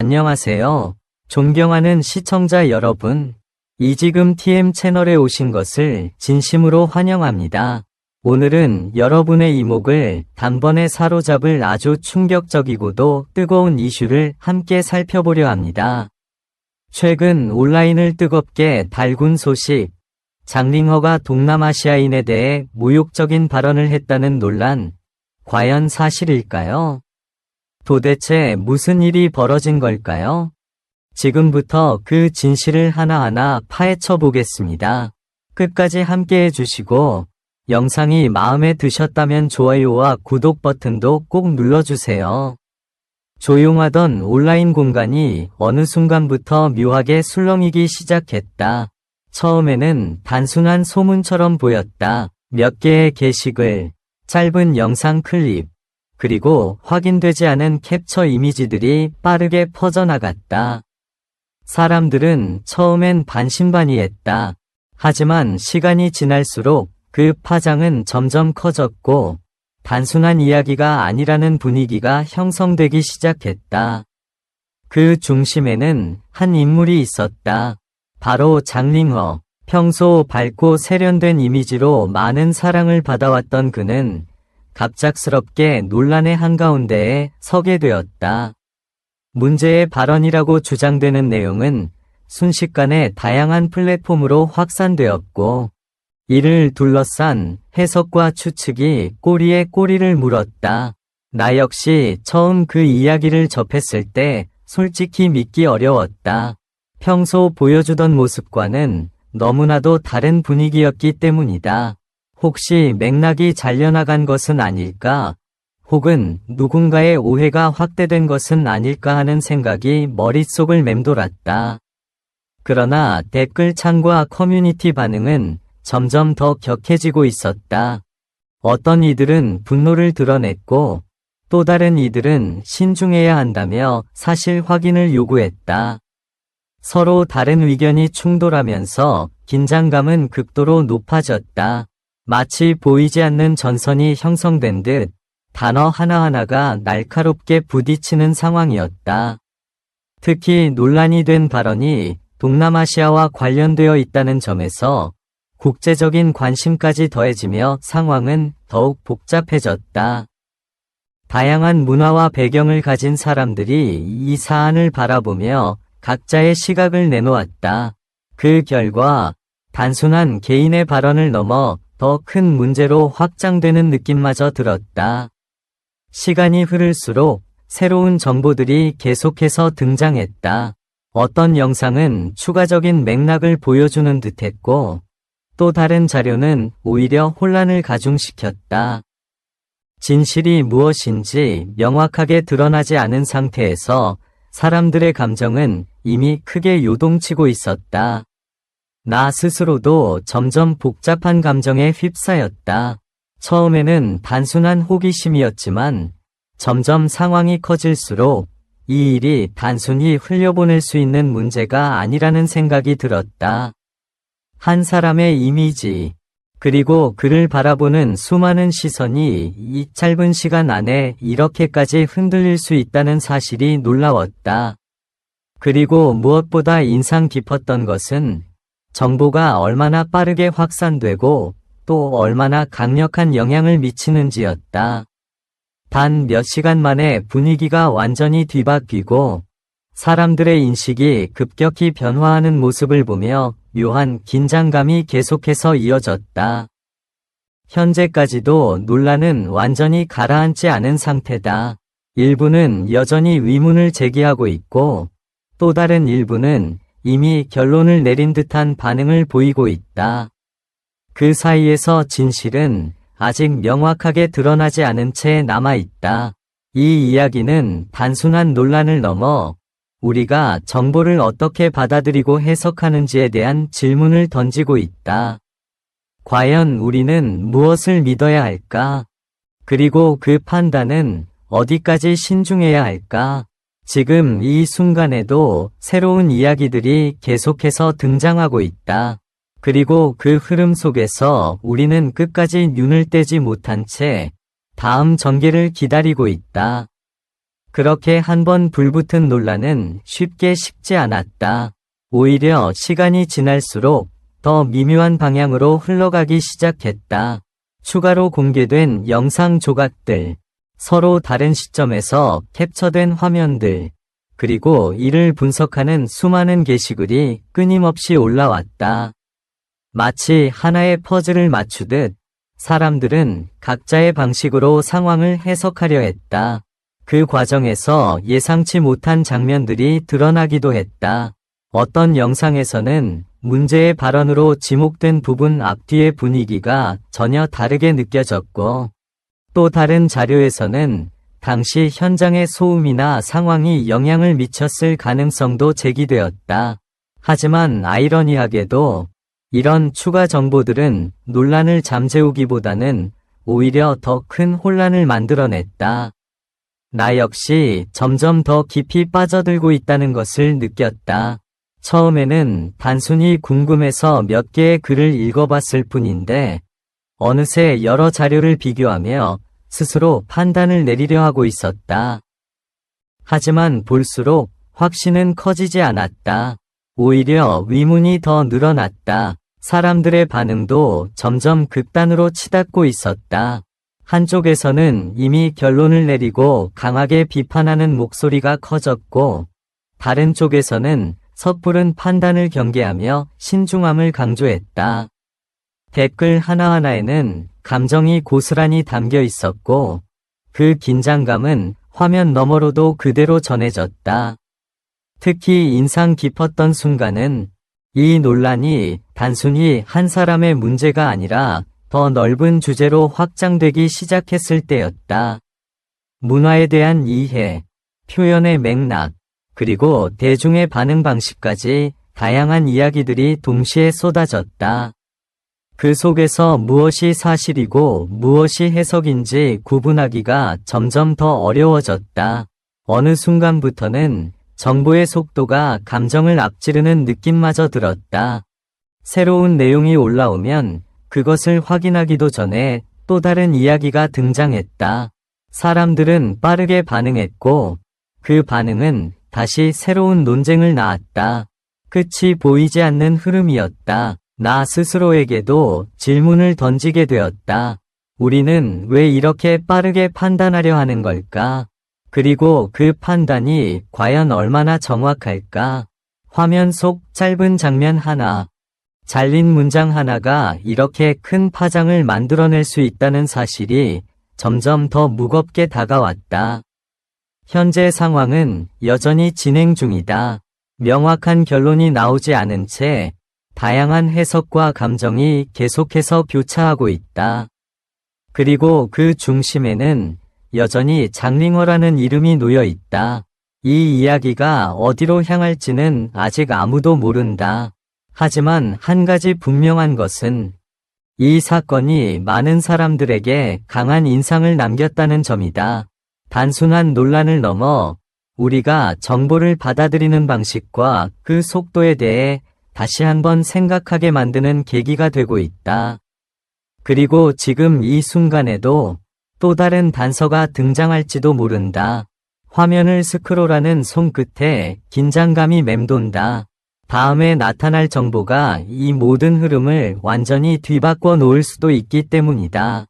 안녕하세요. 존경하는 시청자 여러분. 이지금 TM 채널에 오신 것을 진심으로 환영합니다. 오늘은 여러분의 이목을 단번에 사로잡을 아주 충격적이고도 뜨거운 이슈를 함께 살펴보려 합니다. 최근 온라인을 뜨겁게 달군 소식, 장링허가 동남아시아인에 대해 모욕적인 발언을 했다는 논란, 과연 사실일까요? 도대체 무슨 일이 벌어진 걸까요? 지금부터 그 진실을 하나하나 파헤쳐 보겠습니다. 끝까지 함께 해주시고 영상이 마음에 드셨다면 좋아요와 구독 버튼도 꼭 눌러주세요. 조용하던 온라인 공간이 어느 순간부터 묘하게 술렁이기 시작했다. 처음에는 단순한 소문처럼 보였다. 몇 개의 게시글, 짧은 영상 클립, 그리고 확인되지 않은 캡처 이미지들이 빠르게 퍼져나갔다. 사람들은 처음엔 반신반의했다. 하지만 시간이 지날수록 그 파장은 점점 커졌고 단순한 이야기가 아니라는 분위기가 형성되기 시작했다. 그 중심에는 한 인물이 있었다. 바로 장링허. 평소 밝고 세련된 이미지로 많은 사랑을 받아왔던 그는 갑작스럽게 논란의 한가운데에 서게 되었다. 문제의 발언이라고 주장되는 내용은 순식간에 다양한 플랫폼으로 확산되었고 이를 둘러싼 해석과 추측이 꼬리에 꼬리를 물었다. 나 역시 처음 그 이야기를 접했을 때 솔직히 믿기 어려웠다. 평소 보여주던 모습과는 너무나도 다른 분위기였기 때문이다. 혹시 맥락이 잘려나간 것은 아닐까? 혹은 누군가의 오해가 확대된 것은 아닐까 하는 생각이 머릿속을 맴돌았다. 그러나 댓글창과 커뮤니티 반응은 점점 더 격해지고 있었다. 어떤 이들은 분노를 드러냈고 또 다른 이들은 신중해야 한다며 사실 확인을 요구했다. 서로 다른 의견이 충돌하면서 긴장감은 극도로 높아졌다. 마치 보이지 않는 전선이 형성된 듯 단어 하나하나가 날카롭게 부딪히는 상황이었다. 특히 논란이 된 발언이 동남아시아와 관련되어 있다는 점에서 국제적인 관심까지 더해지며 상황은 더욱 복잡해졌다. 다양한 문화와 배경을 가진 사람들이 이 사안을 바라보며 각자의 시각을 내놓았다. 그 결과 단순한 개인의 발언을 넘어 더 큰 문제로 확장되는 느낌마저 들었다. 시간이 흐를수록 새로운 정보들이 계속해서 등장했다. 어떤 영상은 추가적인 맥락을 보여주는 듯했고 또 다른 자료는 오히려 혼란을 가중시켰다. 진실이 무엇인지 명확하게 드러나지 않은 상태에서 사람들의 감정은 이미 크게 요동치고 있었다. 나 스스로도 점점 복잡한 감정에 휩싸였다. 처음에는 단순한 호기심이었지만 점점 상황이 커질수록 이 일이 단순히 흘려보낼 수 있는 문제가 아니라는 생각이 들었다. 한 사람의 이미지, 그리고 그를 바라보는 수많은 시선이 이 짧은 시간 안에 이렇게까지 흔들릴 수 있다는 사실이 놀라웠다. 그리고 무엇보다 인상 깊었던 것은 정보가 얼마나 빠르게 확산되고 또 얼마나 강력한 영향을 미치는지였다. 단 몇 시간 만에 분위기가 완전히 뒤바뀌고 사람들의 인식이 급격히 변화하는 모습을 보며 묘한 긴장감이 계속해서 이어졌다. 현재까지도 논란은 완전히 가라앉지 않은 상태다. 일부는 여전히 의문을 제기하고 있고 또 다른 일부는 이미 결론을 내린 듯한 반응을 보이고 있다. 그 사이에서 진실은 아직 명확하게 드러나지 않은 채 남아있다. 이 이야기는 단순한 논란을 넘어 우리가 정보를 어떻게 받아들이고 해석하는지에 대한 질문을 던지고 있다. 과연 우리는 무엇을 믿어야 할까? 그리고 그 판단은 어디까지 신중해야 할까? 지금 이 순간에도 새로운 이야기들이 계속해서 등장하고 있다. 그리고 그 흐름 속에서 우리는 끝까지 눈을 떼지 못한 채 다음 전개를 기다리고 있다. 그렇게 한 번 불붙은 논란은 쉽게 식지 않았다. 오히려 시간이 지날수록 더 미묘한 방향으로 흘러가기 시작했다. 추가로 공개된 영상 조각들, 서로 다른 시점에서 캡처된 화면들, 그리고 이를 분석하는 수많은 게시글이 끊임없이 올라왔다. 마치 하나의 퍼즐을 맞추듯 사람들은 각자의 방식으로 상황을 해석하려 했다. 그 과정에서 예상치 못한 장면들이 드러나기도 했다. 어떤 영상에서는 문제의 발언으로 지목된 부분 앞뒤의 분위기가 전혀 다르게 느껴졌고, 또 다른 자료에서는 당시 현장의 소음이나 상황이 영향을 미쳤을 가능성도 제기되었다. 하지만 아이러니하게도 이런 추가 정보들은 논란을 잠재우기보다는 오히려 더 큰 혼란을 만들어냈다. 나 역시 점점 더 깊이 빠져들고 있다는 것을 느꼈다. 처음에는 단순히 궁금해서 몇 개의 글을 읽어봤을 뿐인데, 어느새 여러 자료를 비교하며 스스로 판단을 내리려 하고 있었다. 하지만 볼수록 확신은 커지지 않았다. 오히려 의문이 더 늘어났다. 사람들의 반응도 점점 극단으로 치닫고 있었다. 한쪽에서는 이미 결론을 내리고 강하게 비판하는 목소리가 커졌고, 다른 쪽에서는 섣부른 판단을 경계하며 신중함을 강조했다. 댓글 하나하나에는 감정이 고스란히 담겨 있었고, 그 긴장감은 화면 너머로도 그대로 전해졌다. 특히 인상 깊었던 순간은 이 논란이 단순히 한 사람의 문제가 아니라 더 넓은 주제로 확장되기 시작했을 때였다. 문화에 대한 이해, 표현의 맥락, 그리고 대중의 반응 방식까지 다양한 이야기들이 동시에 쏟아졌다. 그 속에서 무엇이 사실이고 무엇이 해석인지 구분하기가 점점 더 어려워졌다. 어느 순간부터는 정보의 속도가 감정을 앞지르는 느낌마저 들었다. 새로운 내용이 올라오면 그것을 확인하기도 전에 또 다른 이야기가 등장했다. 사람들은 빠르게 반응했고, 그 반응은 다시 새로운 논쟁을 낳았다. 끝이 보이지 않는 흐름이었다. 나 스스로에게도 질문을 던지게 되었다. 우리는 왜 이렇게 빠르게 판단하려 하는 걸까? 그리고 그 판단이 과연 얼마나 정확할까? 화면 속 짧은 장면 하나, 잘린 문장 하나가 이렇게 큰 파장을 만들어낼 수 있다는 사실이 점점 더 무겁게 다가왔다. 현재 상황은 여전히 진행 중이다. 명확한 결론이 나오지 않은 채 다양한 해석과 감정이 계속해서 교차하고 있다. 그리고 그 중심에는 여전히 장링어라는 이름이 놓여 있다. 이 이야기가 어디로 향할지는 아직 아무도 모른다. 하지만 한 가지 분명한 것은 이 사건이 많은 사람들에게 강한 인상을 남겼다는 점이다. 단순한 논란을 넘어 우리가 정보를 받아들이는 방식과 그 속도에 대해 다시 한번 생각하게 만드는 계기가 되고 있다. 그리고 지금 이 순간에도 또 다른 단서가 등장할지도 모른다. 화면을 스크롤하는 손끝에 긴장감이 맴돈다. 다음에 나타날 정보가 이 모든 흐름을 완전히 뒤바꿔 놓을 수도 있기 때문이다.